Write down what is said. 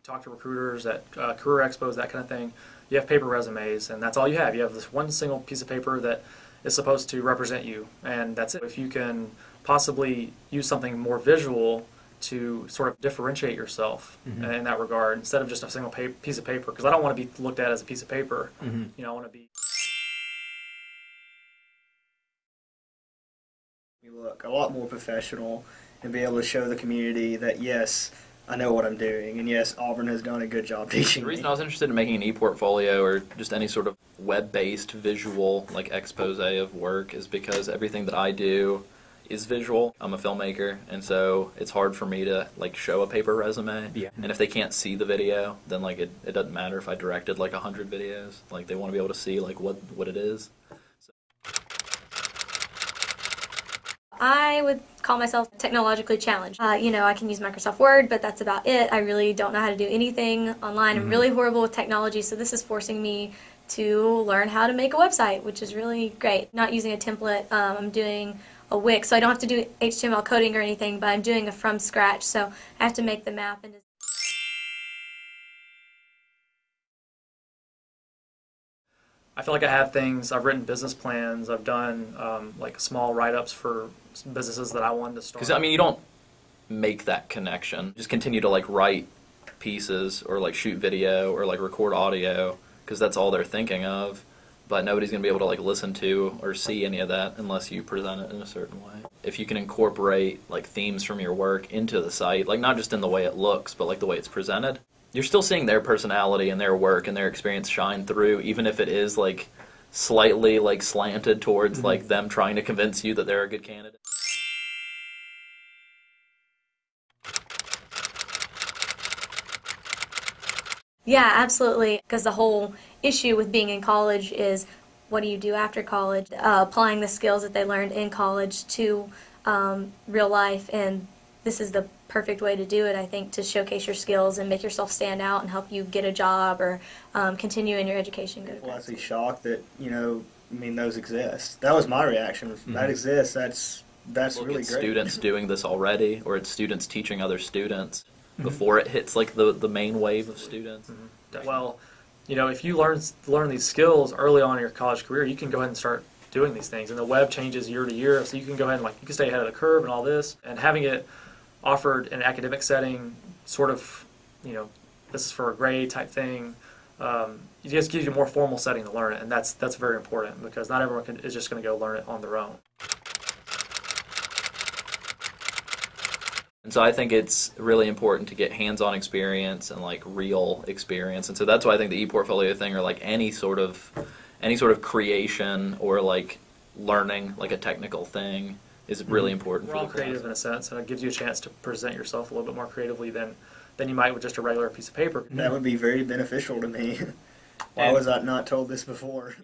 talk to recruiters at career expos, that kind of thing, you have paper resumes, and that's all you have. You have this one single piece of paper that is supposed to represent you, and that's it. If you can possibly use something more visual to sort of differentiate yourself in that regard, instead of just a single piece of paper, because I don't want to be looked at as a piece of paper. You know, I want to be. You look a lot more professional and be able to show the community that, yes, I know what I'm doing, and yes, Auburn has done a good job teaching The reason me. I was interested in making an ePortfolio or just any sort of web-based visual like expose of work is because everything that I do is visual. I'm a filmmaker, and so it's hard for me to like show a paper resume. Yeah. And if they can't see the video, then like it doesn't matter if I directed like 100 videos. Like they want to be able to see like what it is. I would call myself technologically challenged. You know, I can use Microsoft Word, but that's about it. I really don't know how to do anything online. I'm really horrible with technology, so this is forcing me to learn how to make a website, which is really great. Not using a template, I'm doing a Wix, so I don't have to do HTML coding or anything, but I'm doing it from scratch, so I have to make the map. And I feel like I have things, I've written business plans, I've done like small write-ups for businesses that I wanted to start. Because I mean, you don't make that connection. Just continue to like write pieces or like shoot video or like record audio because that's all they're thinking of. But nobody's going to be able to like listen to or see any of that unless you present it in a certain way. If you can incorporate like themes from your work into the site, like not just in the way it looks, but like the way it's presented, you're still seeing their personality and their work and their experience shine through, even if it is like slightly like slanted towards like them trying to convince you that they're a good candidate. yeah, absolutely, because the whole issue with being in college is what do you do after college? Applying the skills that they learned in college to real life, and this is the perfect way to do it, I think, to showcase your skills and make yourself stand out and help you get a job or continue in your education. Go to Well, grad I'm school. actually shocked that, I mean, those exist. That was my reaction. That exists. That's Look, really it's great. students doing this already, or it's students teaching other students before it hits like the main wave of students. Well, you know, if you learn these skills early on in your college career, you can go ahead and start doing these things. And the web changes year to year, so you can go ahead and like you can stay ahead of the curve and all this. And having it offered in an academic setting, sort of, you know, this is for a grade type thing. It just gives you a more formal setting to learn it, and that's very important because not everyone is just going to go learn it on their own. And so I think it's really important to get hands-on experience and like real experience. And so that's why I think the ePortfolio thing or like any sort of creation or like learning like a technical thing is really important We're for all the class. creative in a sense, and it gives you a chance to present yourself a little bit more creatively than you might with just a regular piece of paper. That would be very beneficial to me. Why was I not told this before?